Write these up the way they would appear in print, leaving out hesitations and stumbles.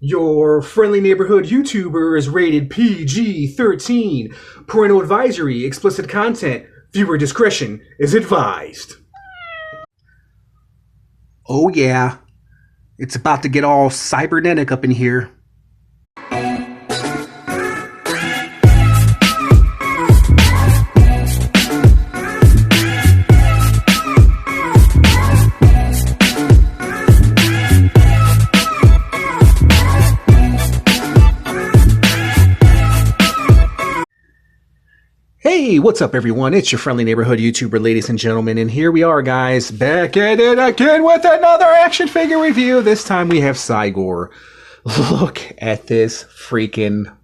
Your friendly neighborhood YouTuber is rated PG-13. Parental advisory, explicit content, viewer discretion is advised. Oh yeah, it's about to get all cybernetic up in here. Hey, what's up everyone? It's your friendly neighborhood YouTuber, ladies and gentlemen, and here we are, guys, back at it again with another action figure review. This time we have Cygor. Look at this freaking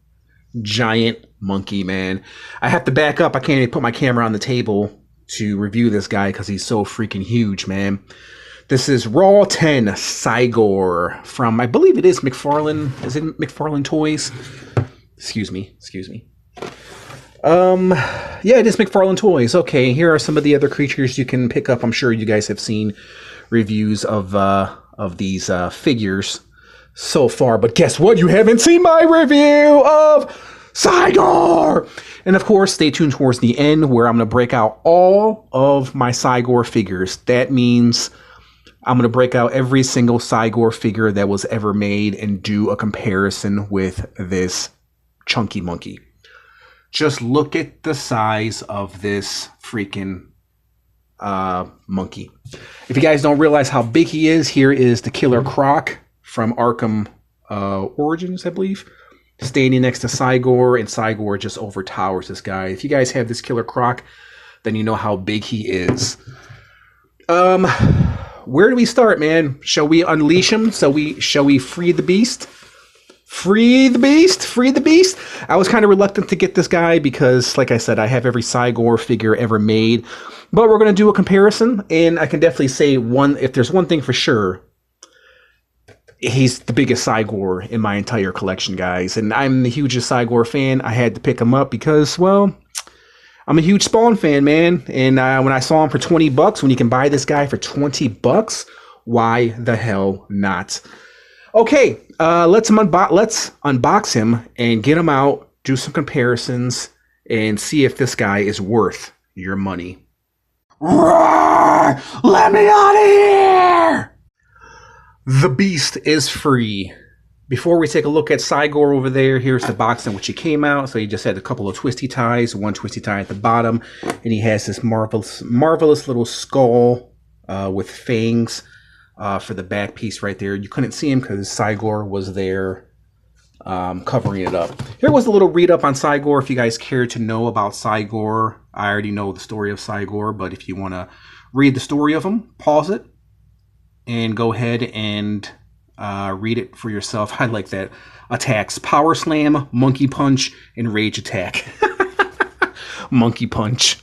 giant monkey, man. I have to back up. I can't even put my camera on the table to review this guy because he's so freaking huge, man. This is Raw 10 Cygor from, I believe it is Mcfarlane. Is it Mcfarlane Toys? Excuse me. Yeah, it is Mcfarlane Toys. Okay, here are some of the other creatures you can pick up. I'm sure you guys have seen reviews of these figures so far, but guess what? You haven't seen my review of Cygor! And of course, stay tuned towards the end where I'm going to break out all of my Cygor figures. That means I'm going to break out every single Cygor figure that was ever made and do a comparison with this chunky monkey. Just look at the size of this freaking monkey. If you guys don't realize how big he is, here is the Killer Croc from Arkham Origins, I believe. Standing next to Cygor, and Cygor just overtowers this guy. If you guys have this Killer Croc, then you know how big he is. Where do we start, man? Shall we unleash him? Shall we free the beast? Free the beast! Free the beast! I was kind of reluctant to get this guy because, like I said, I have every Cygor figure ever made. But we're going to do a comparison, and I can definitely say if there's one thing for sure, he's the biggest Cygor in my entire collection, guys. And I'm the hugest Cygor fan. I had to pick him up because, well, I'm a huge Spawn fan, man. And when I saw him for 20 bucks, when you can buy this guy for 20 bucks, why the hell not? Okay, let's unbox him and get him out, do some comparisons, and see if this guy is worth your money. Roar! Let me out of here! The beast is free. Before we take a look at Cygor over there, here's the box in which he came out. So he just had a couple of twisty ties, one twisty tie at the bottom, and he has this marvelous little skull with fangs. For the back piece right there. You couldn't see him because Cygor was there covering it up. Here was a little read up on Cygor if you guys care to know about Cygor. I already know the story of Cygor, but if you want to read the story of him, pause it and go ahead and read it for yourself. I like that. Attacks: Power Slam, Monkey Punch, and Rage Attack. Monkey Punch.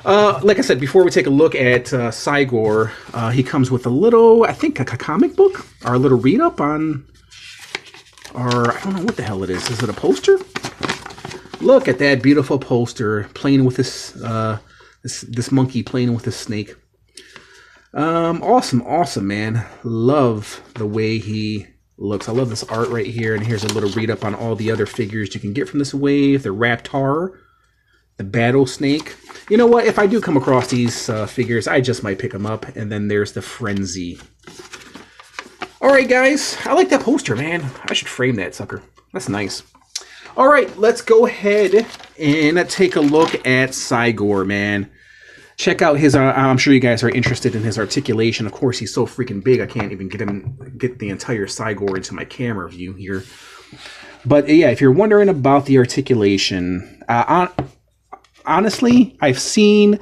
Like I said, before we take a look at Cygor, he comes with a little, I think, a comic book, or a little read-up on, or I don't know what the hell it is. Is it a poster? Look at that beautiful poster, playing with this, this monkey playing with this snake. Awesome, man. Love the way he looks. I love this art right here, and here's a little read-up on all the other figures you can get from this wave. The Raptor, the Battle Snake. You know what? If I do come across these figures, I just might pick them up. And then there's the Frenzy. Alright, guys. I like that poster, man. I should frame that sucker. That's nice. Alright, let's go ahead and take a look at Cygor, man. Check out his... I'm sure you guys are interested in his articulation. Of course, he's so freaking big, I can't even get the entire Cygor into my camera view here. But yeah, if you're wondering about the articulation... Honestly, I've seen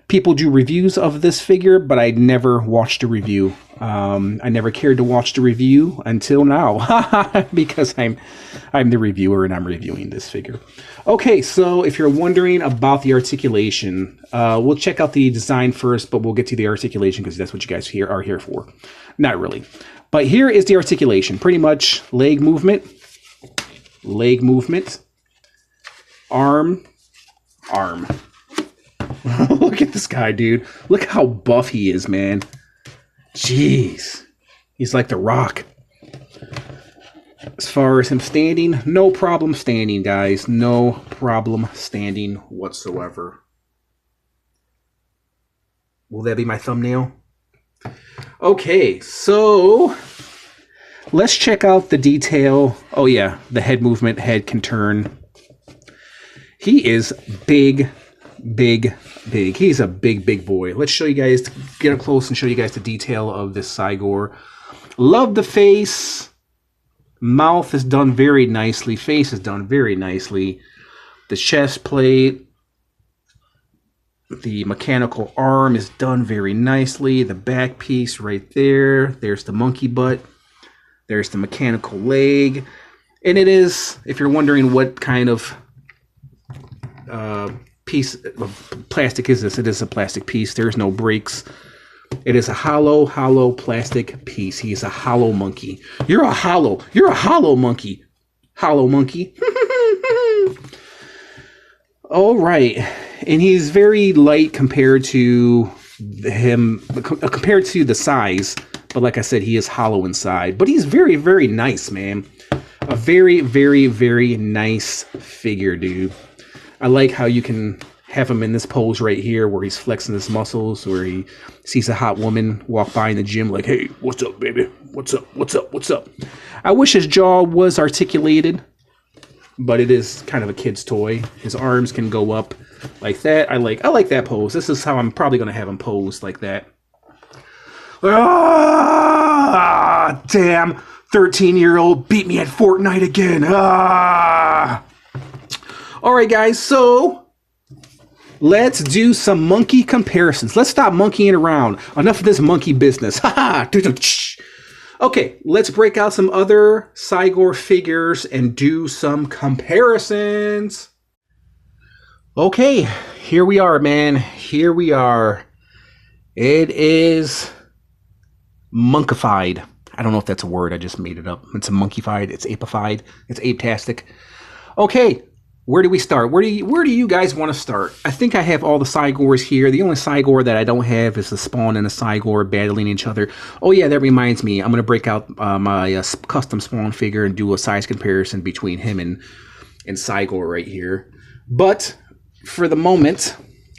people do reviews of this figure, but I never watched a review. I never cared to watch the review until now, because I'm the reviewer and I'm reviewing this figure. Okay, so if you're wondering about the articulation, we'll check out the design first, but we'll get to the articulation because that's what you guys are here for. Not really. But here is the articulation. Pretty much leg movement, arm. Look at this guy, dude. Look how buff he is, man. Jeez. He's like The Rock. As far as him standing, no problem standing, guys. No problem standing whatsoever. Will that be my thumbnail? Okay, so let's check out the detail. Oh yeah, the head movement, head can turn. He is big, big, big. He's a big, big boy. Let's show you guys, get up close and show you guys the detail of this Cygor. Love the face. Mouth is done very nicely. Face is done very nicely. The chest plate. The mechanical arm is done very nicely. The back piece right there. There's the monkey butt. There's the mechanical leg. And it is, if you're wondering what kind of piece of plastic is this, it is a plastic piece. There's no brakes. It is a hollow plastic piece. He's a hollow monkey. You're a hollow monkey. Hollow monkey. All right. And he's very light compared to compared to the size. But like I said, he is hollow inside. But he's very, very nice, man. A very, very, very nice figure, dude. I like how you can have him in this pose right here where he's flexing his muscles, where he sees a hot woman walk by in the gym like, hey, what's up, baby? What's up? What's up? What's up? I wish his jaw was articulated, but it is kind of a kid's toy. His arms can go up like that. I like that pose. This is how I'm probably going to have him posed, like that. Ah, damn. 13-year-old beat me at Fortnite again. Ah. All right, guys. So let's do some monkey comparisons. Let's stop monkeying around. Enough of this monkey business. Ha ha. Okay, let's break out some other Cygor figures and do some comparisons. Okay, here we are, man. Here we are. It is monkified. I don't know if that's a word. I just made it up. It's a monkeyfied. It's apeified. It's ape-tastic. Okay, where do we start? Where do you guys want to start? I think I have all the Cygors here. The only Cygor that I don't have is the Spawn and the Cygor battling each other. Oh yeah, that reminds me. I'm going to break out my custom Spawn figure and do a size comparison between him and Cygor right here. But for the moment,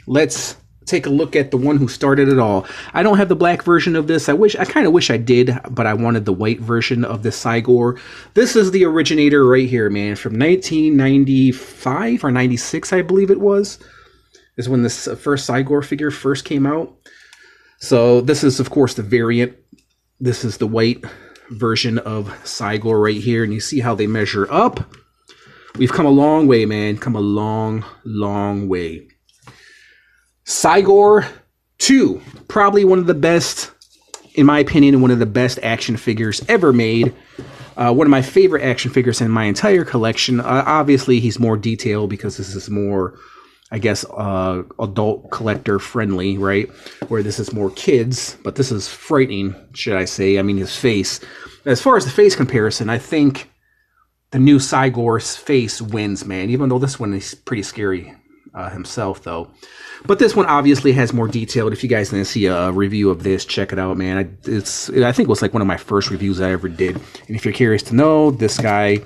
let's take a look at the one who started it all. I don't have the black version of this. I kind of wish I did, but I wanted the white version of this Cygor. This is the originator right here, man, from 1995 or 96, I believe it was, is when this first Cygor figure first came out. So this is, of course, the variant. This is the white version of Cygor right here, and you see how they measure up. We've come a long way, man. Come a long, long way. Cygor 2, probably one of the best, in my opinion, one of the best action figures ever made. One of my favorite action figures in my entire collection. Obviously, he's more detailed because this is more, I guess, adult collector friendly, right? Where this is more kids, but this is frightening, should I say. I mean, his face. As far as the face comparison, I think the new Cygor's face wins, man. Even though this one is pretty scary himself, though. But this one obviously has more detail. If you guys didn't see a review of this, check it out, man. I think it was like one of my first reviews I ever did. And if you're curious to know, this guy,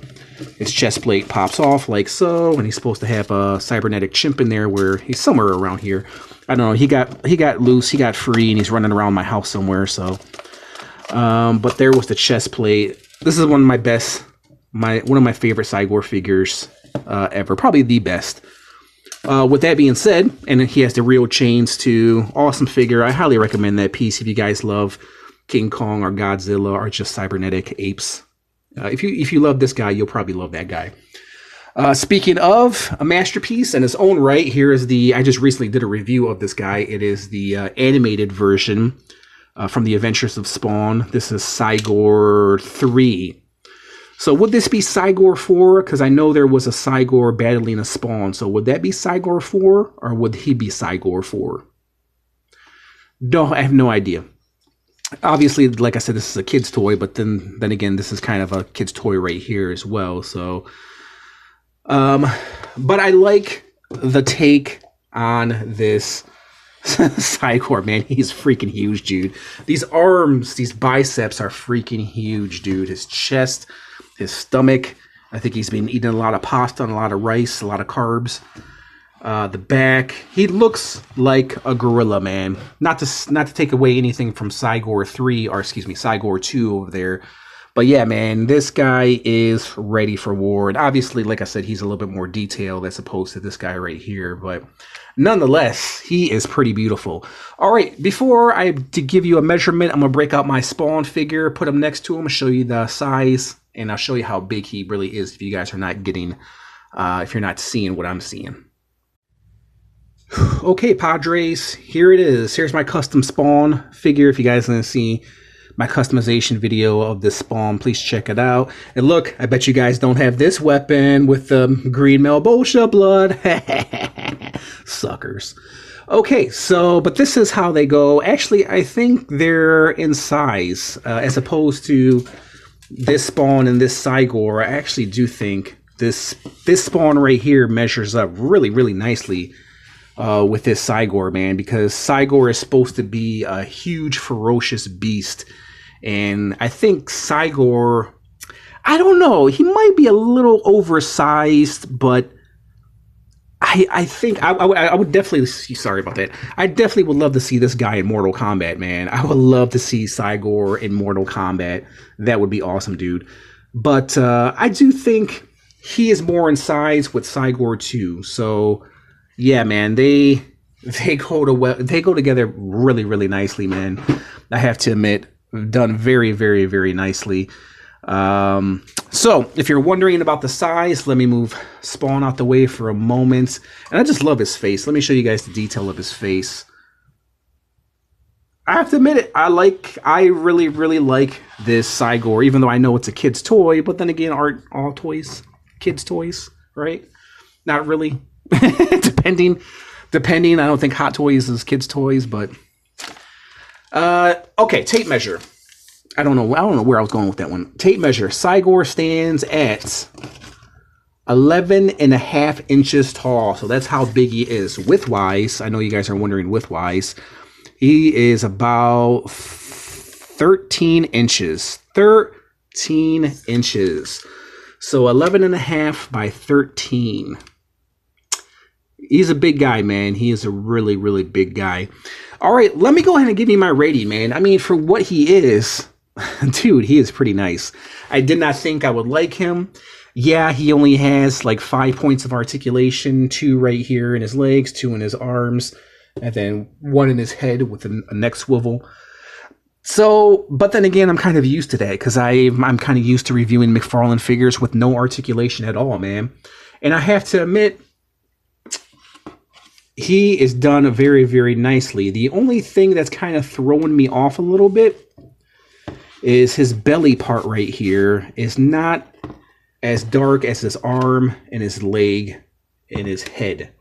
his chest plate pops off like so, and he's supposed to have a cybernetic chimp in there where he's somewhere around here. I don't know. He got loose, he got free, and he's running around my house somewhere. So, but there was the chest plate. This is one of my best, one of my favorite Cygor figures ever. Probably the best. With that being said, and he has the real chains too. Awesome figure. I highly recommend that piece if you guys love King Kong or Godzilla or just cybernetic apes. If you love this guy, you'll probably love that guy. Speaking of a masterpiece in its own right, here is I just recently did a review of this guy. It is the animated version from the Adventures of Spawn. This is Cygor 3. So would this be Cygor 4? Because I know there was a Cygor battling a Spawn. So would that be Cygor 4? Or would he be Cygor 4? No, I have no idea. Obviously, like I said, this is a kid's toy. But then again, this is kind of a kid's toy right here as well. So, but I like the take on this Cygor, man, he's freaking huge, dude. These arms, these biceps are freaking huge, dude. His chest, his stomach. I think he's been eating a lot of pasta and a lot of rice, a lot of carbs. The back, he looks like a gorilla, man. Not to take away anything from Cygor 3, or excuse me, Cygor 2 over there. But yeah, man, this guy is ready for war. And obviously, like I said, he's a little bit more detailed as opposed to this guy right here. But nonetheless, he is pretty beautiful. All right, before I give you a measurement, I'm going to break out my Spawn figure, put him next to him, show you the size, and I'll show you how big he really is if you guys are not getting, if you're not seeing what I'm seeing. Okay, Padres, here it is. Here's my custom Spawn figure. If you guys want to see my customization video of this Spawn, please check it out. And look, I bet you guys don't have this weapon with the green Malbolgia blood. Suckers. Okay, so, but this is how they go. Actually, I think they're in size, as opposed to this Spawn and this Cygor. I actually do think this Spawn right here measures up really, really nicely with this Cygor, man, because Cygor is supposed to be a huge, ferocious beast. And I think Cygor, I don't know, he might be a little oversized, but I think I would definitely, sorry about that, I definitely would love to see this guy in Mortal Kombat, man. I would love to see Cygor in Mortal Kombat. That would be awesome, dude. But I do think he is more in size with Cygor 2, so yeah, man, they go together really, really nicely, man. I have to admit, done very, very, very nicely. So if you're wondering about the size, let me move Spawn out the way for a moment. And I just love his face. Let me show you guys the detail of his face. I have to admit it, I really, really like this Cygor, even though I know it's a kid's toy. But then again, aren't all toys kids' toys, right? Not really. depending. I don't think Hot Toys is kids' toys, but okay, tape measure. I don't know where I was going with that one. Tape measure. Cygor stands at 11.5 inches tall. So that's how big he is. Width-wise, I know you guys are wondering width-wise, he is about 13 inches. 13 inches. So 11.5 by 13. He's a big guy, man. He is a really, really big guy. All right, let me go ahead and give you my rating, man. I mean, for what he is, dude, he is pretty nice. I did not think I would like him. Yeah, he only has like 5 points of articulation, 2 right here in his legs, 2 in his arms, and then 1 in his head with a neck swivel. So, but then again, I'm kind of used to that because I'm kind of used to reviewing Mcfarlane figures with no articulation at all, man. And I have to admit, he is done very, very nicely. The only thing that's kind of throwing me off a little bit is his belly part right here is not as dark as his arm and his leg and his head.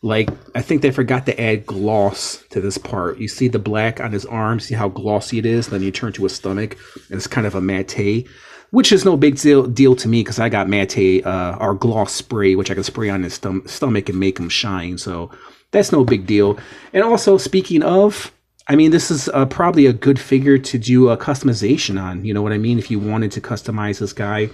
Like, I think they forgot to add gloss to this part. You see the black on his arm, see how glossy it is? Then you turn to his stomach, and it's kind of a matte, which is no big deal to me because I got matte or gloss spray, which I can spray on his stomach and make him shine. So that's no big deal. And also, speaking of, I mean, this is probably a good figure to do a customization on. You know what I mean? If you wanted to customize this guy.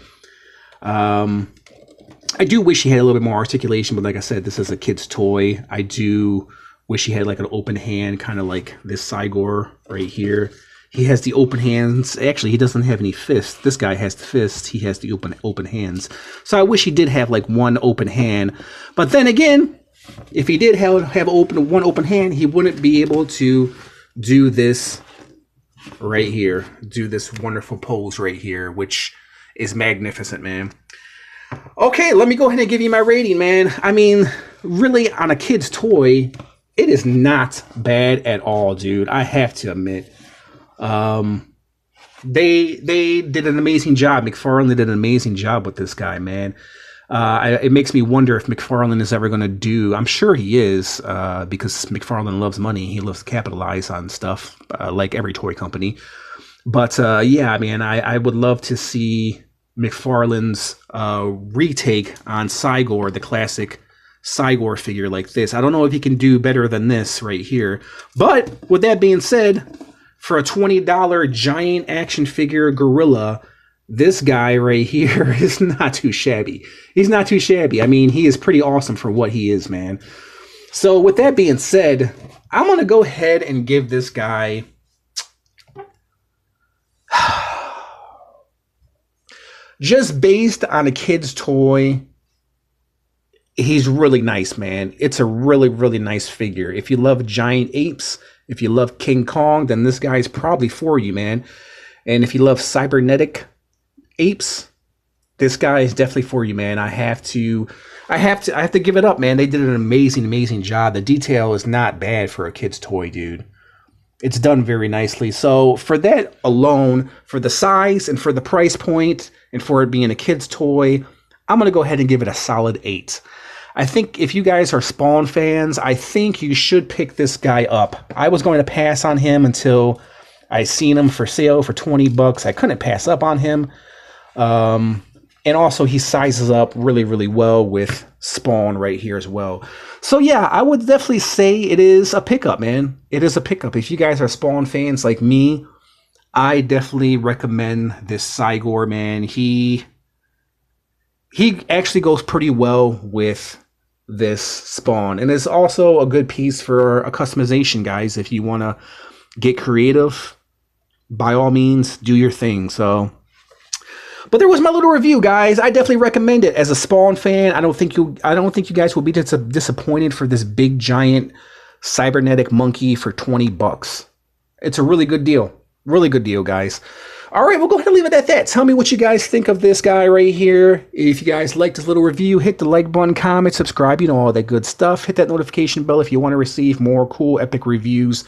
I do wish he had a little bit more articulation, but like I said, this is a kid's toy. I do wish he had like an open hand, kind of like this Cygor right here. He has the open hands. Actually, he doesn't have any fists. This guy has the fists. He has the open hands. So I wish he did have like one open hand. But then again, if he did have one open hand, he wouldn't be able to do this right here. Do this wonderful pose right here, which is magnificent, man. Okay, let me go ahead and give you my rating, man. I mean, really, on a kid's toy, it is not bad at all, dude. I have to admit. They did an amazing job. Mcfarlane did an amazing job with this guy, man. It makes me wonder if Mcfarlane is ever going to do. I'm sure he is, because Mcfarlane loves money. He loves to capitalize on stuff, like every toy company. But yeah, man, I would love to see Mcfarlane's retake on Cygor, the classic Cygor figure like this. I don't know if he can do better than this right here. But with that being said, for a $20 giant action figure gorilla, this guy right here is not too shabby. He's not too shabby. I mean, he is pretty awesome for what he is, man. So with that being said, I'm going to go ahead and give this guy... just based on a kid's toy, he's really nice, man. It's a really, really nice figure. If you love giant apes, if you love King Kong, then this guy's probably for you, man. And if you love cybernetic apes, this guy is definitely for you, man. I have to give it up, man. They did an amazing job. The detail is not bad for a kid's toy, dude. It's done very nicely. So for that alone, for the size and for the price point and for it being a kid's toy, I'm going to go ahead and give it a solid 8. I think if you guys are Spawn fans, I think you should pick this guy up. I was going to pass on him until I seen him for sale for 20 bucks. I couldn't pass up on him. And also he sizes up really, really well with Spawn right here as well. So yeah, I would definitely say it is a pickup, man. It is a pickup. If you guys are Spawn fans like me, I definitely recommend this Cygor, man. He actually goes pretty well with this Spawn. And it's also a good piece for a customization, guys. If you want to get creative, by all means, do your thing. So... but there was my little review, guys. I definitely recommend it. As a Spawn fan, I don't think you guys will be disappointed for this big giant cybernetic monkey for 20 bucks. It's a really good deal. Really good deal, guys. All right, we'll go ahead and leave it at that. Tell me what you guys think of this guy right here. If you guys liked this little review, hit the like button, comment, subscribe, you know, all that good stuff. Hit that notification bell if you want to receive more cool, epic reviews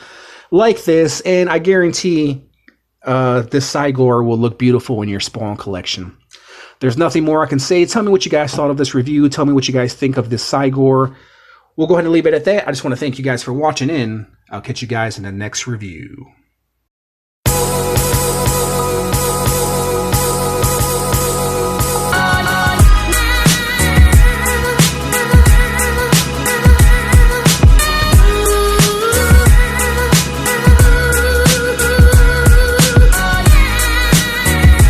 like this. And I guarantee this Cygor will look beautiful in your Spawn collection. There's nothing more I can say. Tell me what you guys thought of this review. Tell me what you guys think of this Cygor. We'll go ahead and leave it at that. I just want to thank you guys for watching in. I'll catch you guys in the next review.